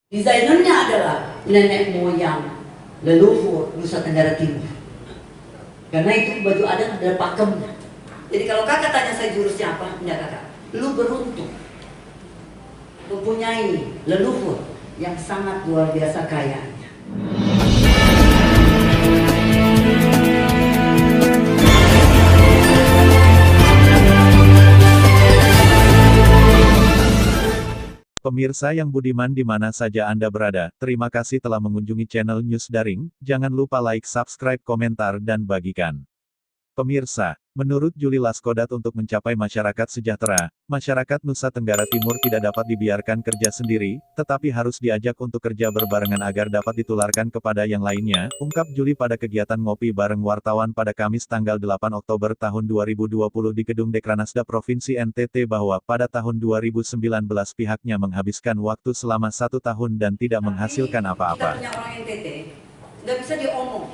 Desainernya adalah nenek moyang leluhur Nusa Tenggara Timur. Karena itu baju adat adalah pakemnya. Jadi kalau kakak tanya saya jurusnya apa? Enggak kakak. Lu beruntung mempunyai leluhur yang sangat luar biasa kayanya. Pemirsa yang budiman di mana saja Anda berada, terima kasih telah mengunjungi channel News Daring, jangan lupa like, subscribe, komentar, dan bagikan. Pemirsa, menurut Juli Laskodat untuk mencapai masyarakat sejahtera, masyarakat Nusa Tenggara Timur tidak dapat dibiarkan kerja sendiri, tetapi harus diajak untuk kerja berbarengan agar dapat ditularkan kepada yang lainnya, ungkap Juli pada kegiatan ngopi bareng wartawan pada Kamis tanggal 8 Oktober tahun 2020 di Gedung Dekranasda Provinsi NTT bahwa pada tahun 2019 pihaknya menghabiskan waktu selama 1 tahun dan tidak menghasilkan apa-apa. Kita punya orang NTT, nggak bisa diomong,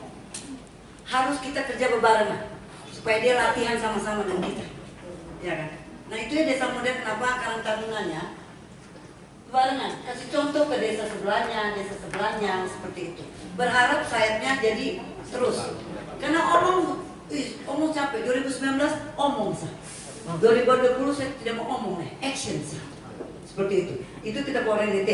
harus kita kerja berbarengan supaya dia latihan sama-sama dengan kita, ya kan? Nah itu ya desa modern kenapa Karang Tarunanya barengan, kasih contoh ke desa sebelahnya seperti itu. Berharap sayapnya jadi terus, karena omong capek. 2019 omong sah, 2020 saya tidak mau omong action sah, seperti itu. Itu kita bawa NTT,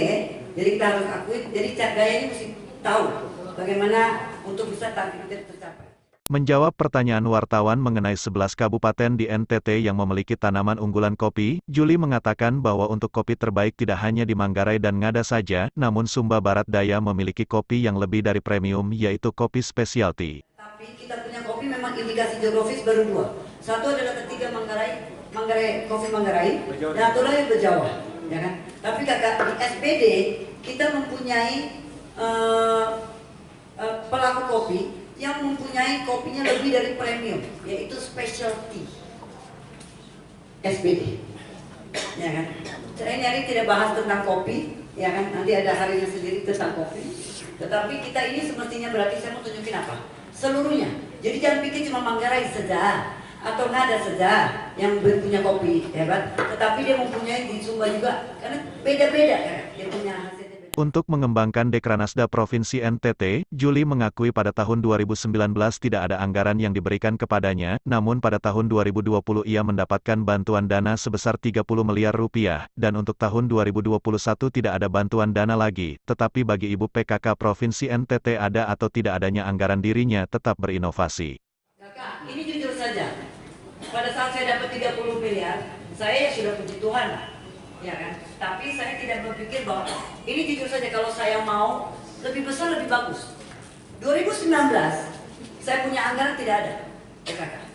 jadi kita harus akui. Jadi gayanya mesti tahu bagaimana untuk bisa target kita tercapai. Menjawab pertanyaan wartawan mengenai 11 kabupaten di NTT yang memiliki tanaman unggulan kopi, Juli mengatakan bahwa untuk kopi terbaik tidak hanya di Manggarai dan Ngada saja, namun Sumba Barat Daya memiliki kopi yang lebih dari premium, yaitu kopi specialty. Tapi kita punya kopi memang indikasi geografis baru 2. Satu adalah ketiga Manggarai, kopi Manggarai, dan satu lagi Bejawa, ya kan? Tapi kakak di SPD kita mempunyai pelaku kopi yang mempunyai kopinya lebih dari premium, yaitu specialty SPD, ya kan? Saya nyari tidak bahas tentang kopi, ya kan? Nanti ada harinya sendiri tentang kopi. Tetapi kita ini semestinya berarti saya mau tunjukin apa? Seluruhnya. Jadi jangan pikir cuma Manggarai saja atau Ngada saja yang punya kopi hebat, tetapi dia mempunyai di Sumba juga, karena beda-beda ya, dia punya hasilnya. Untuk mengembangkan Dekranasda Provinsi NTT, Juli mengakui pada tahun 2019 tidak ada anggaran yang diberikan kepadanya, namun pada tahun 2020 ia mendapatkan bantuan dana sebesar 30 miliar rupiah, dan untuk tahun 2021 tidak ada bantuan dana lagi, tetapi bagi Ibu PKK Provinsi NTT ada atau tidak adanya anggaran dirinya tetap berinovasi. Kakak, ini jujur saja, pada saat saya dapat 30 miliar, saya sudah puji Tuhan lah, ya kan? Tapi saya tidak berpikir bahwa ini jujur saja kalau saya mau lebih besar lebih bagus. 2019 saya punya anggaran tidak ada, kakak.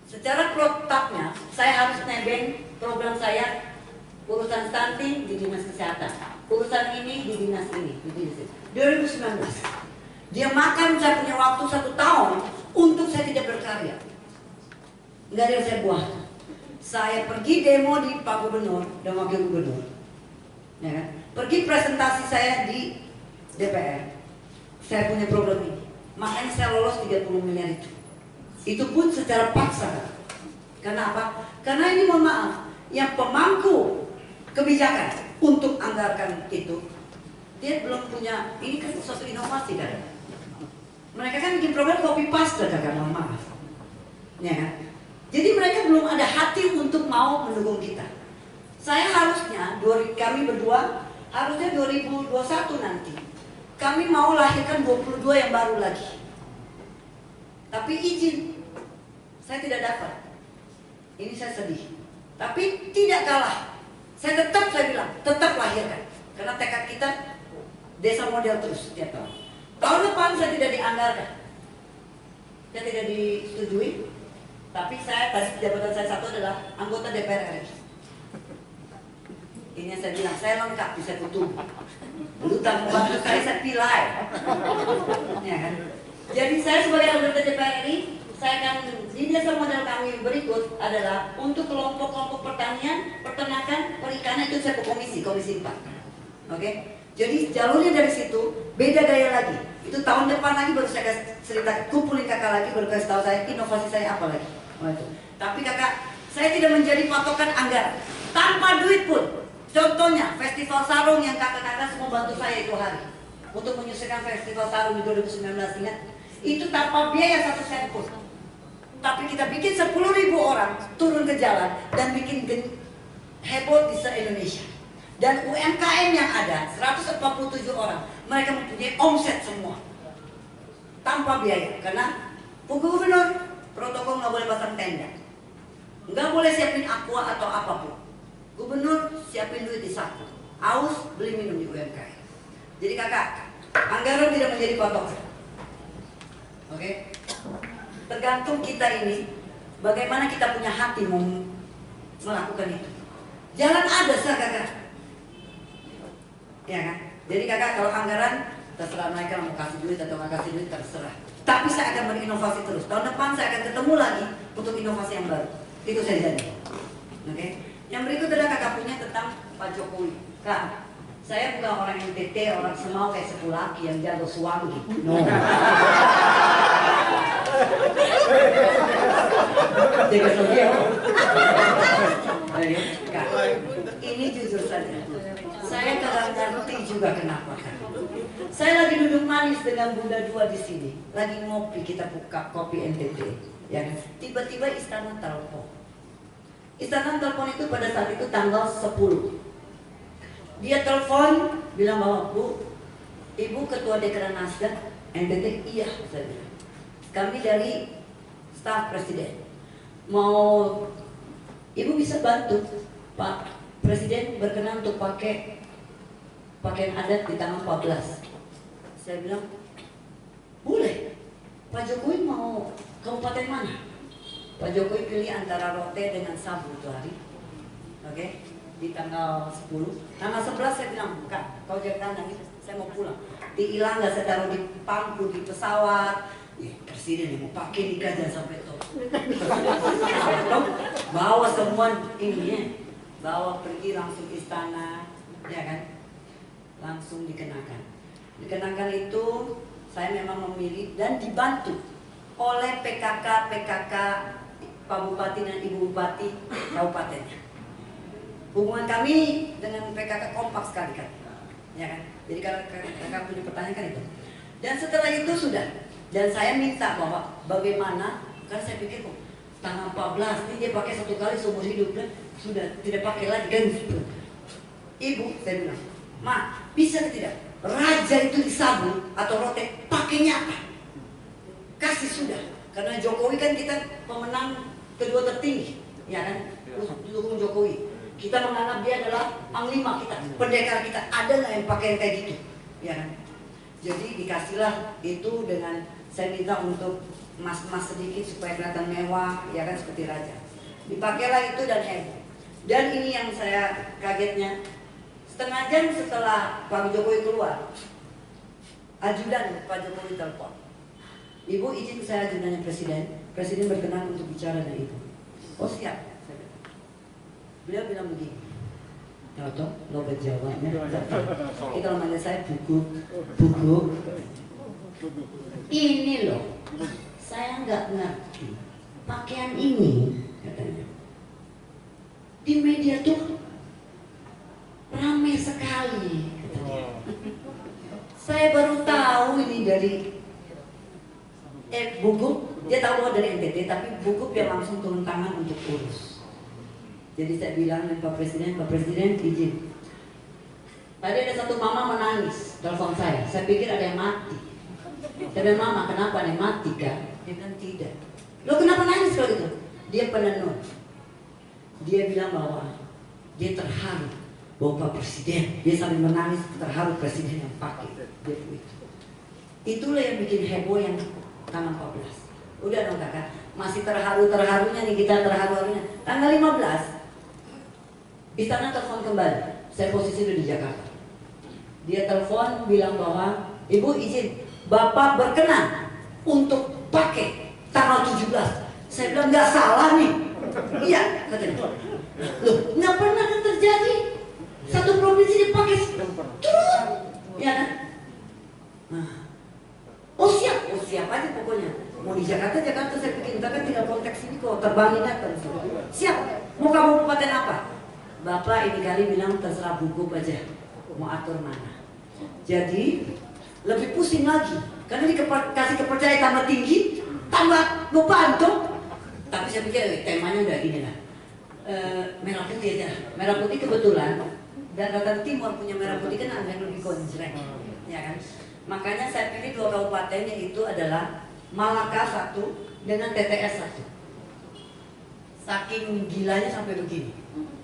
Secara protapnya saya harus nebeng program saya, urusan stunting di dinas kesehatan, urusan ini di dinas ini, di dinas ini. 2019 dia makan, saya punya waktu 1 tahun untuk saya tidak berkarya, nggak ada yang saya buat. Saya pergi demo di Pak Gubernur dan Wakil Gubernur, ya kan? Pergi presentasi saya di DPR. Saya punya program ini, makanya saya lolos 30 miliar itu. Itu pun secara paksa. Karena apa? Karena ini mohon maaf, yang pemangku kebijakan untuk anggarkan itu, dia belum punya, ini kan suatu inovasi kan? Mereka kan bikin program copy paste kakak, mohon maaf, ya kan? Jadi mereka belum ada hati untuk mau mendukung kita. Saya harusnya, kami berdua, harusnya 2021 nanti, kami mau lahirkan 22 yang baru lagi. Tapi izin, saya tidak dapat. Ini saya sedih. Tapi tidak kalah. Saya bilang, tetap lahirkan. Karena tekad kita, desa model terus setiap tahun. Tahun depan saya tidak dianggarkan. Saya tidak disetujui. Tapi tadi jabatan saya satu adalah anggota DPR RI. Ini yang saya bilang, saya lengkap bisa kutu. Dulu bantu saya pilih. Ya kan? Jadi saya sebagai anggota DPR RI, saya akan di desa model kami berikut adalah untuk kelompok-kelompok pertanian, peternakan, perikanan itu saya ke komisi 4. Oke? Jadi jalurnya dari situ beda gaya lagi. Itu tahun depan lagi baru saya kasih cerita, kumpulin kakak lagi baru kasih tahu saya inovasi saya apa lagi. Tapi kakak, saya tidak menjadi patokan anggaran. Tanpa duit pun, Contohnya, Festival Sarung yang kakak-kakak semua bantu saya itu hari untuk menyukseskan Festival Sarung di 2019, ingat? Itu tanpa biaya 1 sen pun. Tapi kita bikin 10.000 orang turun ke jalan dan bikin heboh di se-Indonesia. Dan UMKM yang ada 147 orang, mereka mempunyai omset semua tanpa biaya. Karena Gubernur protokol nggak boleh pasang tenda, nggak boleh siapin aqua atau apapun. Gubernur siapin duit di saku, aus beli minum di UMKM. Jadi kakak, anggaran tidak menjadi patokan. Oke? Tergantung kita ini, bagaimana kita punya hati mau melakukan itu. Jalan ada sah kakak, ya kan? Jadi kakak kalau anggaran terserah mereka mau kasih duit atau nggak kasih duit terserah. Tapi saya akan berinovasi terus. Tahun depan saya akan ketemu lagi untuk inovasi yang baru. Itu saya janji. Oke? Yang berikut adalah kakak punya tentang Pak Jokowi. Kak, saya bukan orang yang tete, orang semau kayak Sepulaki yang jago suami. No. Jaga Sogeo. Kak, ini jujur saja. Saya kadang ngerti juga kenapa kan. Saya lagi duduk manis dengan Bunda Dua di sini, lagi ngopi, kita buka kopi NTT, ya kan? Tiba-tiba istana telepon. Istana telepon itu pada saat itu tanggal 10. Dia telepon, bilang bahwa Bu, Ibu Ketua Dekran Nasdaq NTT, iya saya bilang. Kami dari staf Presiden, mau Ibu bisa bantu Pak Presiden berkenan untuk pakai pakaian adat di tanggal 14. Saya bilang, boleh. Pak Jokowi mau kabupaten mana? Pak Jokowi pilih antara Rote dengan Sabu itu hari. Oke, di tanggal 10. Tanggal 11 saya bilang, Kak, kau jangan nangis, saya mau pulang. Dihilang nggak, saya taruh di pangku, di pesawat. Presiden yang mau pakai nikah jangan sampai tahu. Bawa semua ini ya. Bawa pergi langsung istana, ya kan? Langsung dikenakan. Dikenakan itu saya memang memilih dan dibantu oleh PKK Pak Bupati dan Ibu Bupati kabupatennya. Hubungan kami dengan PKK kompak sekali kan, ya kan? Jadi kalau kakak punya pertanyaan kan itu. Dan setelah itu sudah. Dan saya minta bahwa bagaimana, karena saya pikir kok tanggal 14 ini dia pakai 1 kali seumur hidup kan, sudah tidak pakai lagi kan. Ibu, saya bilang, Ma, bisa tidak? Raja itu disabut atau rote, pakainya apa? Kasih sudah. Karena Jokowi kan kita pemenang kedua tertinggi, ya kan? Dukung Jokowi. Kita menganggap dia adalah panglima kita, pendekar kita. Ada nggak yang pakai yang kayak gitu, ya kan? Jadi dikasihlah itu dengan saya minta untuk emas-emas sedikit supaya kelihatan mewah, ya kan, seperti raja. Dipakailah itu dan heboh. Dan ini yang saya kagetnya. Setengah jam setelah Pak Jokowi keluar, ajudan Pak Jokowi telepon. Ibu izin saya ajudannya Presiden. Presiden berkenan untuk bicara dengan Ibu. Oh siap. Beliau bilang begini. Tahu lo berjawabnya. Kita namanya saya buku. Ini loh, saya nggak ngerti. Pakaian ini katanya di media tuh ramai sekali, katanya. Saya baru tahu ini dari Bukup, dia tahu bahwa dari NTT, tapi Bukup yang langsung turun tangan untuk urus. Jadi saya bilang dengan Pak Presiden izin. Tadi ada satu mama menangis, telepon saya pikir ada yang mati. Saya bilang, Mama kenapa nih, mati kan? Dia bilang tidak. Lo kenapa nangis kalau gitu? Dia penenun. Dia bilang bahwa dia terharu bahwa Pak Presiden, dia sambil menangis terharu Presiden yang pakai dia itu. Itulah yang bikin heboh yang tanggal 14. Udah dong kakak, masih terharunya nih kita, terharunya. Tanggal 15 istana telepon kembali. Saya posisi udah di Jakarta. Dia telepon bilang bahwa Ibu izin, Bapak berkenan untuk pakai tanggal 17. Saya bilang nggak salah nih. Iya katanya. Loh nggak pernah kan terjadi. Satu provinsi dipakai terus, ya kan? Nah, oh siap aja pokoknya. Mau di Jakarta saya bikin, tapi tinggal konteks ini kok terbangin datang. Siap. Mau kabupaten apa? Bapak ini kali bilang terserah gugup aja, mau atur mana. Jadi lebih pusing lagi, karena dikasih kepercayaan tambah tinggi, tambah beban tuh. Tapi saya pikir temanya udah gini lah, merah putih aja. Merah putih kebetulan Daratan Timur punya merah putih kan agak lebih konjreng, ya kan. Makanya saya pilih 2 kabupatennya itu adalah Malaka 1 dengan TTS 1. Saking gilanya sampai begini.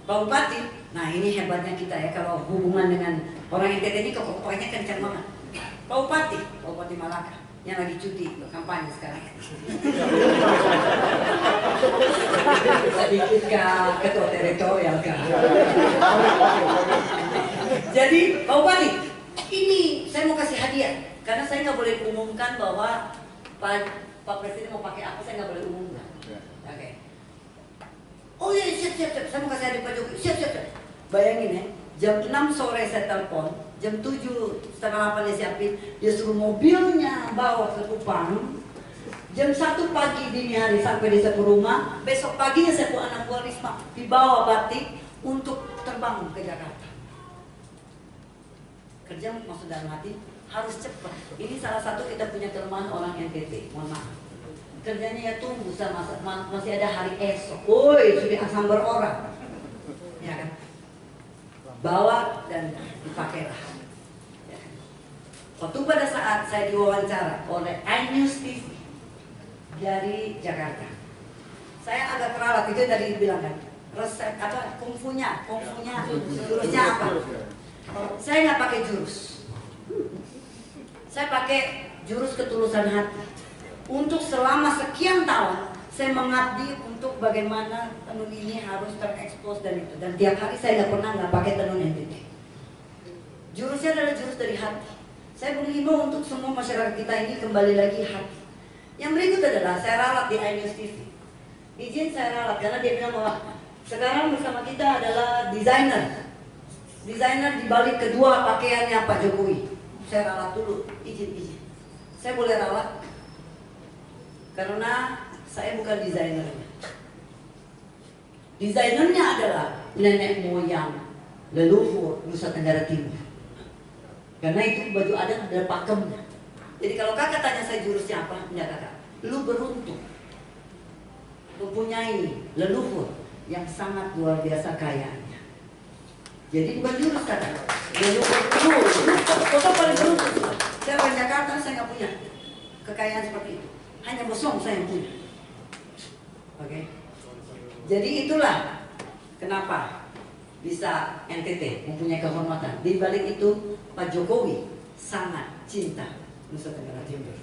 Pak Bupati, nah ini hebatnya kita ya, kalau hubungan dengan orang NTT ini pokoknya kencang banget. Pak Bupati Malaka yang lagi cuti kampanye sekarang. Sedikit ketua teritorial kan. Jadi Pak Bupati, ini saya mau kasih hadiah karena saya nggak boleh umumkan bahwa Pak Presiden mau pakai apa, saya nggak boleh umumkan. Oke. Oh iya, siap. Saya mau kasih hadiah Pak Jokowi. Siap. Bayangin ya, jam 6 sore saya telepon, jam 7:30 dia siapin, dia suruh mobilnya bawa ke Kupang. Jam 1 pagi dini hari sampai di sebuah rumah, besok paginya saya bawa anak buah Risma dibawa batik untuk terbang ke Jakarta. Kerja maksud dalam hati harus cepat. Ini salah satu kita punya kelemahan orang NTT. Mohon maaf. Kerjanya ya tunggu sama masih ada hari esok. Woi, sudah asam berorang. Ya kan? Bawa dan dipakailah. Ya kan? Waktu pada saat saya diwawancara oleh iNews TV dari Jakarta, saya agak teralat, itu tadi dibilang kan, resep apa, kungfunya jurusnya apa? Saya nggak pakai jurus, saya pakai jurus ketulusan hati. Untuk selama sekian tahun saya mengabdi untuk bagaimana tenun ini harus terekspos dan itu, dan tiap hari saya nggak pakai tenun NTT. Jurusnya adalah jurus dari hati. Saya menghimbau untuk semua masyarakat kita ini kembali lagi hati. Yang berikut adalah saya ralat di iNews TV. Izin saya ralat karena dia bilang bahwa sekarang bersama kita adalah desainer di balik kedua pakaiannya Pak Jokowi. Saya ralat dulu, izin. Saya boleh ralat karena saya bukan desainernya. Desainernya adalah nenek moyang leluhur Nusa Tenggara Timur. Karena itu baju adat adalah pakemnya. Jadi kalau kakak tanya saya jurusnya apa, enggak kakak. Lu beruntung mempunyai leluhur yang sangat luar biasa kayanya. Jadi bukan jurus kakak. Leluhur kota paling beruntung. Saya orang Jakarta, saya nggak punya kekayaan seperti itu. Hanya bosong saya yang punya. Oke. Jadi itulah kenapa bisa NTT mempunyai kehormatan. Di balik itu Pak Jokowi sangat cinta Nusa Tenggara Timur.